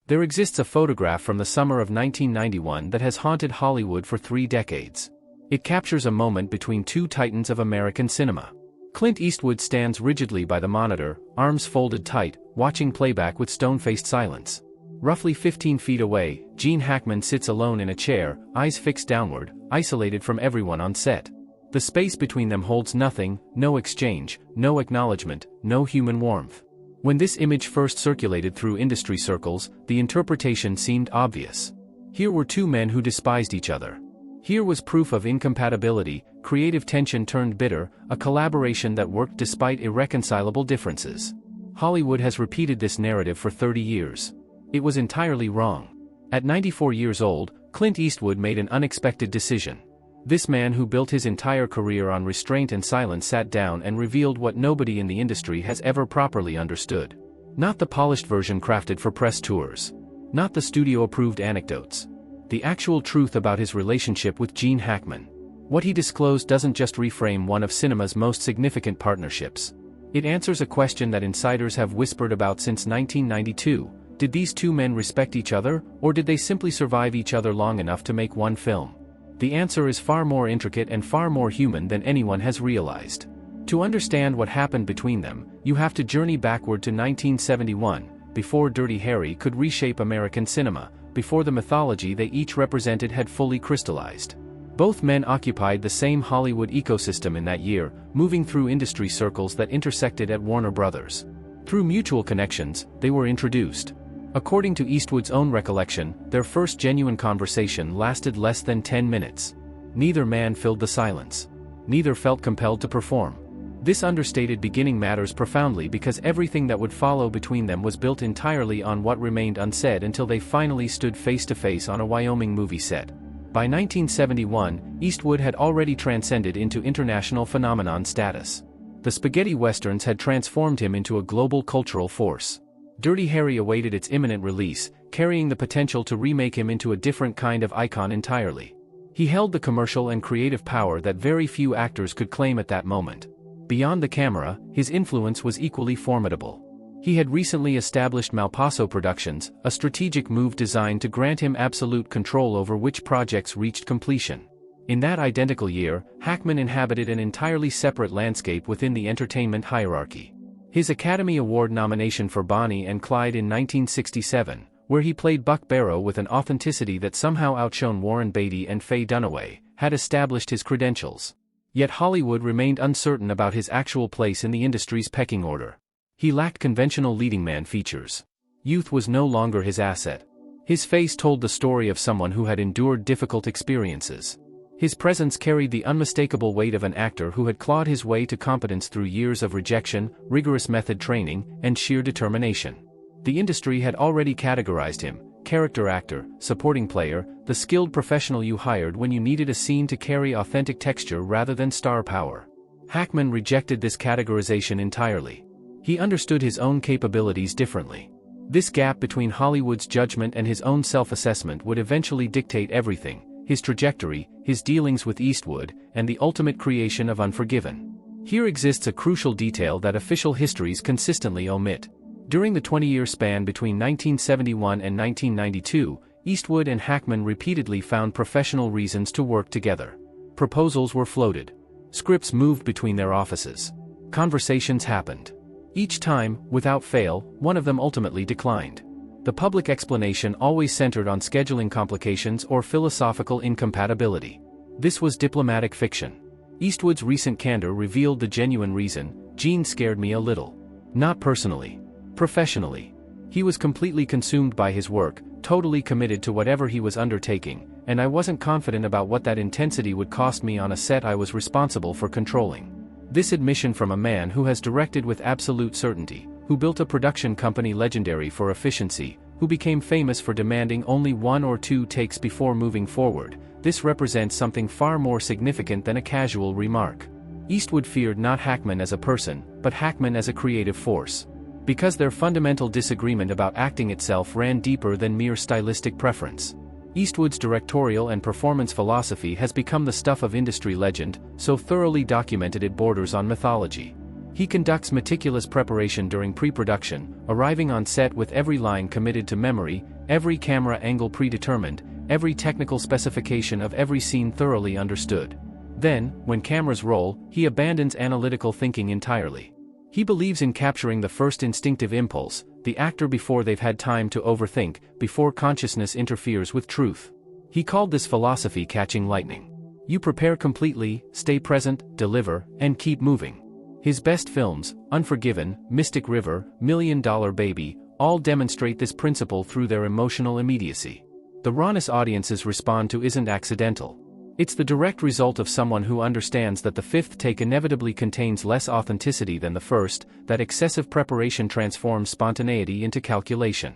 There exists a photograph from the summer of 1991 that has haunted Hollywood for 3 decades. It captures a moment between two titans of American cinema. Clint Eastwood stands rigidly by the monitor, arms folded tight, watching playback with stone-faced silence. Roughly 15 feet away, Gene Hackman sits alone in a chair, eyes fixed downward, isolated from everyone on set. The space between them holds nothing, no exchange, no acknowledgement, no human warmth. When this image first circulated through industry circles, the interpretation seemed obvious. Here were two men who despised each other. Here was proof of incompatibility, creative tension turned bitter, a collaboration that worked despite irreconcilable differences. Hollywood has repeated this narrative for 30 years. It was entirely wrong. At 94 years old, Clint Eastwood made an unexpected decision. This man who built his entire career on restraint and silence sat down and revealed what nobody in the industry has ever properly understood. Not the polished version crafted for press tours. Not the studio-approved anecdotes. The actual truth about his relationship with Gene Hackman. What he disclosed doesn't just reframe one of cinema's most significant partnerships. It answers a question that insiders have whispered about since 1992. Did these two men respect each other, or did they simply survive each other long enough to make one film? The answer is far more intricate and far more human than anyone has realized. To understand what happened between them, you have to journey backward to 1971, before Dirty Harry could reshape American cinema, before the mythology they each represented had fully crystallized. Both men occupied the same Hollywood ecosystem in that year, moving through industry circles that intersected at Warner Brothers. Through mutual connections, they were introduced. According to Eastwood's own recollection, their first genuine conversation lasted less than 10 minutes. Neither man filled the silence. Neither felt compelled to perform. This understated beginning matters profoundly because everything that would follow between them was built entirely on what remained unsaid until they finally stood face to face on a Wyoming movie set. By 1971, Eastwood had already transcended into international phenomenon status. The spaghetti westerns had transformed him into a global cultural force. Dirty Harry awaited its imminent release, carrying the potential to remake him into a different kind of icon entirely. He held the commercial and creative power that very few actors could claim at that moment. Beyond the camera, his influence was equally formidable. He had recently established Malpaso Productions, a strategic move designed to grant him absolute control over which projects reached completion. In that identical year, Hackman inhabited an entirely separate landscape within the entertainment hierarchy. His Academy Award nomination for Bonnie and Clyde in 1967, where he played Buck Barrow with an authenticity that somehow outshone Warren Beatty and Faye Dunaway, had established his credentials. Yet Hollywood remained uncertain about his actual place in the industry's pecking order. He lacked conventional leading man features. Youth was no longer his asset. His face told the story of someone who had endured difficult experiences. His presence carried the unmistakable weight of an actor who had clawed his way to competence through years of rejection, rigorous method training, and sheer determination. The industry had already categorized him: character actor, supporting player, the skilled professional you hired when you needed a scene to carry authentic texture rather than star power. Hackman rejected this categorization entirely. He understood his own capabilities differently. This gap between Hollywood's judgment and his own self-assessment would eventually dictate everything: his trajectory, his dealings with Eastwood, and the ultimate creation of Unforgiven. Here exists a crucial detail that official histories consistently omit. During the 20-year span between 1971 and 1992, Eastwood and Hackman repeatedly found professional reasons to work together. Proposals were floated. Scripts moved between their offices. Conversations happened. Each time, without fail, one of them ultimately declined. The public explanation always centered on scheduling complications or philosophical incompatibility. This was diplomatic fiction. Eastwood's recent candor revealed the genuine reason: Gene scared me a little. Not personally. Professionally. He was completely consumed by his work, totally committed to whatever he was undertaking, and I wasn't confident about what that intensity would cost me on a set I was responsible for controlling. This admission from a man who has directed with absolute certainty, who built a production company legendary for efficiency, who became famous for demanding only 1 or 2 takes before moving forward, this represents something far more significant than a casual remark. Eastwood feared not Hackman as a person, but Hackman as a creative force. Because their fundamental disagreement about acting itself ran deeper than mere stylistic preference. Eastwood's directorial and performance philosophy has become the stuff of industry legend, so thoroughly documented it borders on mythology. He conducts meticulous preparation during pre-production, arriving on set with every line committed to memory, every camera angle predetermined, every technical specification of every scene thoroughly understood. Then, when cameras roll, he abandons analytical thinking entirely. He believes in capturing the first instinctive impulse, the actor before they've had time to overthink, before consciousness interferes with truth. He called this philosophy catching lightning. You prepare completely, stay present, deliver, and keep moving. His best films, Unforgiven, Mystic River, $1 Million Baby, all demonstrate this principle through their emotional immediacy. The rawness audiences respond to isn't accidental. It's the direct result of someone who understands that the fifth take inevitably contains less authenticity than the first, that excessive preparation transforms spontaneity into calculation.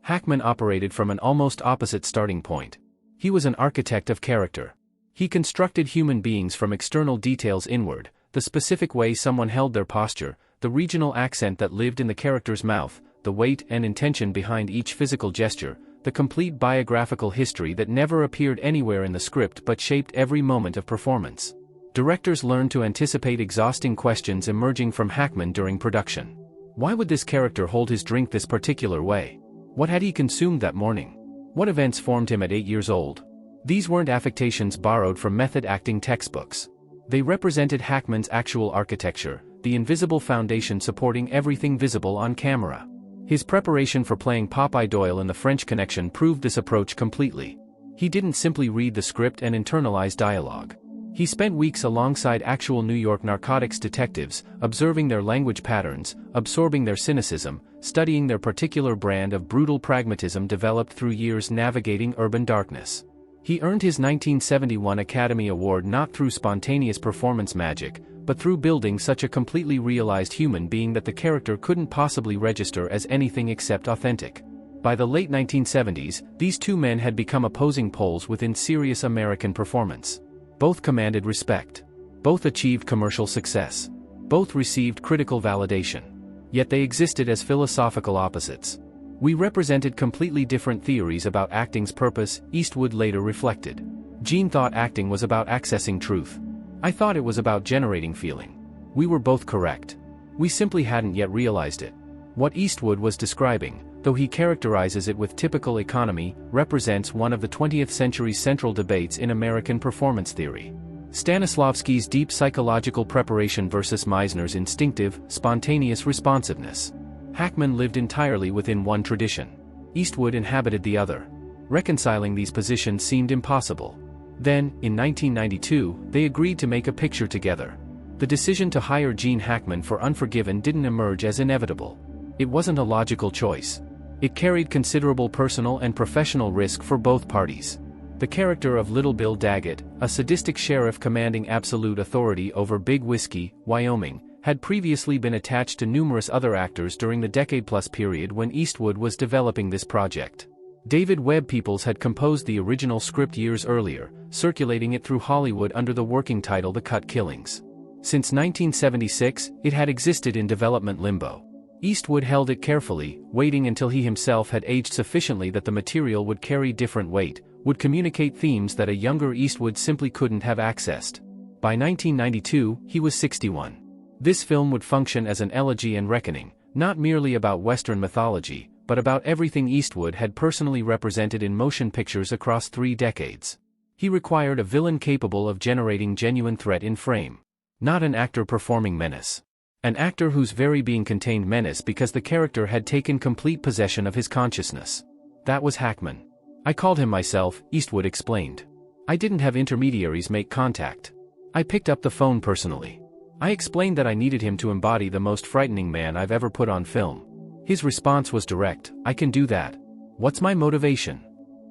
Hackman operated from an almost opposite starting point. He was an architect of character. He constructed human beings from external details inward, the specific way someone held their posture, the regional accent that lived in the character's mouth, the weight and intention behind each physical gesture, the complete biographical history that never appeared anywhere in the script but shaped every moment of performance. Directors learned to anticipate exhausting questions emerging from Hackman during production. Why would this character hold his drink this particular way? What had he consumed that morning? What events formed him at 8 years old? These weren't affectations borrowed from method acting textbooks. They represented Hackman's actual architecture, the invisible foundation supporting everything visible on camera. His preparation for playing Popeye Doyle in The French Connection proved this approach completely. He didn't simply read the script and internalize dialogue. He spent weeks alongside actual New York narcotics detectives, observing their language patterns, absorbing their cynicism, studying their particular brand of brutal pragmatism developed through years navigating urban darkness. He earned his 1971 Academy Award not through spontaneous performance magic, but through building such a completely realized human being that the character couldn't possibly register as anything except authentic. By the late 1970s, these two men had become opposing poles within serious American performance. Both commanded respect. Both achieved commercial success. Both received critical validation. Yet they existed as philosophical opposites. We represented completely different theories about acting's purpose, Eastwood later reflected. Gene thought acting was about accessing truth. I thought it was about generating feeling. We were both correct. We simply hadn't yet realized it. What Eastwood was describing, though he characterizes it with typical economy, represents one of the 20th century's central debates in American performance theory. Stanislavski's deep psychological preparation versus Meisner's instinctive, spontaneous responsiveness. Hackman lived entirely within one tradition. Eastwood inhabited the other. Reconciling these positions seemed impossible. Then, in 1992, they agreed to make a picture together. The decision to hire Gene Hackman for Unforgiven didn't emerge as inevitable. It wasn't a logical choice. It carried considerable personal and professional risk for both parties. The character of Little Bill Daggett, a sadistic sheriff commanding absolute authority over Big Whiskey, Wyoming, had previously been attached to numerous other actors during the decade-plus period when Eastwood was developing this project. David Webb Peoples had composed the original script years earlier, circulating it through Hollywood under the working title The Cut Killings. Since 1976, it had existed in development limbo. Eastwood held it carefully, waiting until he himself had aged sufficiently that the material would carry different weight, would communicate themes that a younger Eastwood simply couldn't have accessed. By 1992, he was 61. This film would function as an elegy and reckoning, not merely about Western mythology, but about everything Eastwood had personally represented in motion pictures across 3 decades. He required a villain capable of generating genuine threat in frame. Not an actor performing menace. An actor whose very being contained menace because the character had taken complete possession of his consciousness. That was Hackman. I called him myself, Eastwood explained. I didn't have intermediaries make contact. I picked up the phone personally. I explained that I needed him to embody the most frightening man I've ever put on film. His response was direct, I can do that. What's my motivation?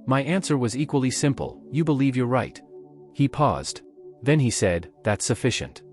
My answer was equally simple, you believe you're right. He paused. Then he said, that's sufficient.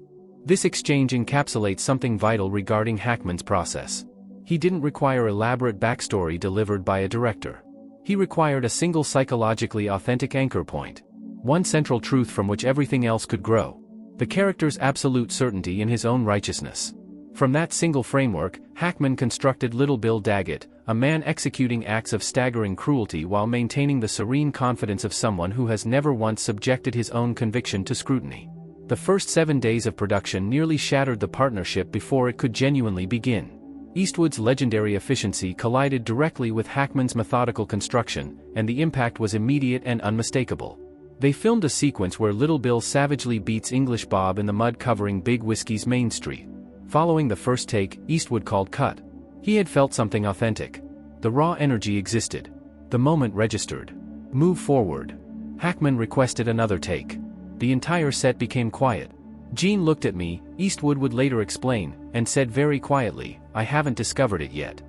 This exchange encapsulates something vital regarding Hackman's process. He didn't require elaborate backstory delivered by a director. He required a single psychologically authentic anchor point. One central truth from which everything else could grow. The character's absolute certainty in his own righteousness. From that single framework, Hackman constructed Little Bill Daggett, a man executing acts of staggering cruelty while maintaining the serene confidence of someone who has never once subjected his own conviction to scrutiny. The first 7 days of production nearly shattered the partnership before it could genuinely begin. Eastwood's legendary efficiency collided directly with Hackman's methodical construction, and the impact was immediate and unmistakable. They filmed a sequence where Little Bill savagely beats English Bob in the mud covering Big Whiskey's Main Street. Following the first take, Eastwood called cut. He had felt something authentic. The raw energy existed. The moment registered. Move forward. Hackman requested another take. The entire set became quiet. Gene looked at me, Eastwood would later explain, and said very quietly, "I haven't discovered it yet."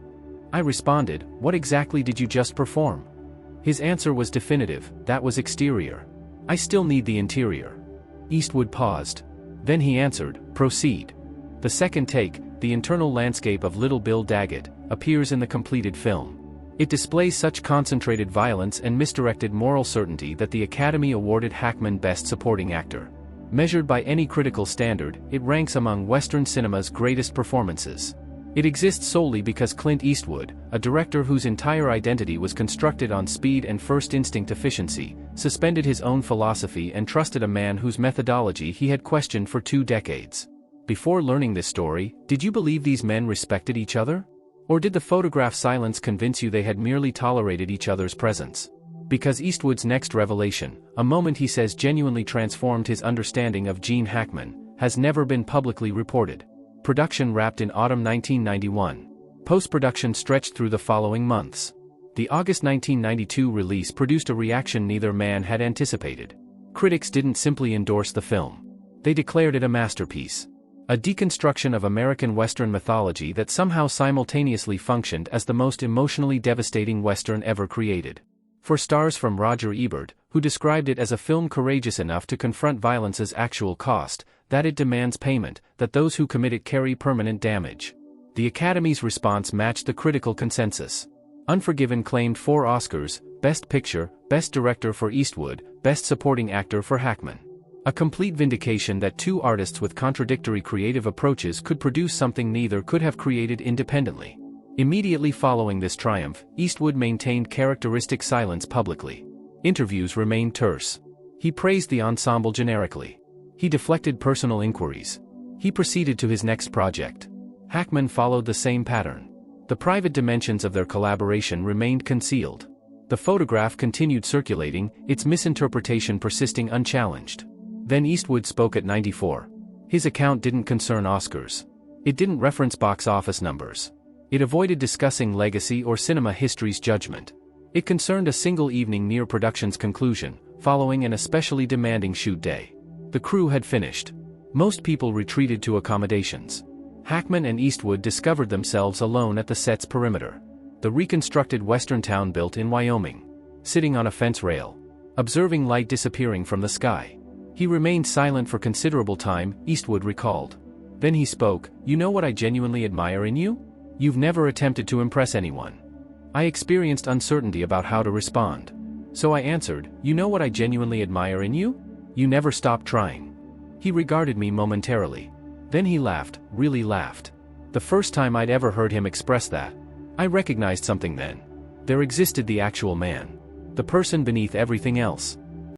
I responded, "What exactly did you just perform?" His answer was definitive, "That was exterior. I still need the interior." Eastwood paused. Then he answered, "Proceed." The second take, the internal landscape of Little Bill Daggett, appears in the completed film. It displays such concentrated violence and misdirected moral certainty that the Academy awarded Hackman Best Supporting Actor. Measured by any critical standard, it ranks among Western cinema's greatest performances. It exists solely because Clint Eastwood, a director whose entire identity was constructed on speed and first instinct efficiency, suspended his own philosophy and trusted a man whose methodology he had questioned for 2 decades. Before learning this story, did you believe these men respected each other? Or did the photograph's silence convince you they had merely tolerated each other's presence? Because Eastwood's next revelation, a moment he says genuinely transformed his understanding of Gene Hackman, has never been publicly reported. Production wrapped in autumn 1991. Post-production stretched through the following months. The August 1992 release produced a reaction neither man had anticipated. Critics didn't simply endorse the film. They declared it a masterpiece. A deconstruction of American Western mythology that somehow simultaneously functioned as the most emotionally devastating Western ever created. For stars from Roger Ebert, who described it as a film courageous enough to confront violence's actual cost, that it demands payment, that those who commit it carry permanent damage. The Academy's response matched the critical consensus. Unforgiven claimed 4 Oscars, Best Picture, Best Director for Eastwood, Best Supporting Actor for Hackman. A complete vindication that 2 artists with contradictory creative approaches could produce something neither could have created independently. Immediately following this triumph, Eastwood maintained characteristic silence publicly. Interviews remained terse. He praised the ensemble generically. He deflected personal inquiries. He proceeded to his next project. Hackman followed the same pattern. The private dimensions of their collaboration remained concealed. The photograph continued circulating, its misinterpretation persisting unchallenged. Then Eastwood spoke at 94. His account didn't concern Oscars. It didn't reference box office numbers. It avoided discussing legacy or cinema history's judgment. It concerned a single evening near production's conclusion, following an especially demanding shoot day. The crew had finished. Most people retreated to accommodations. Hackman and Eastwood discovered themselves alone at the set's perimeter. The reconstructed western town built in Wyoming. Sitting on a fence rail. Observing light disappearing from the sky. He remained silent for considerable time, Eastwood recalled. Then he spoke, "You know what I genuinely admire in you? You've never attempted to impress anyone." I experienced uncertainty about how to respond. So I answered, "You know what I genuinely admire in you? You never stopped trying." He regarded me momentarily. Then he laughed, really laughed. The first time I'd ever heard him express that. I recognized something then. There existed the actual man. The person beneath everything else.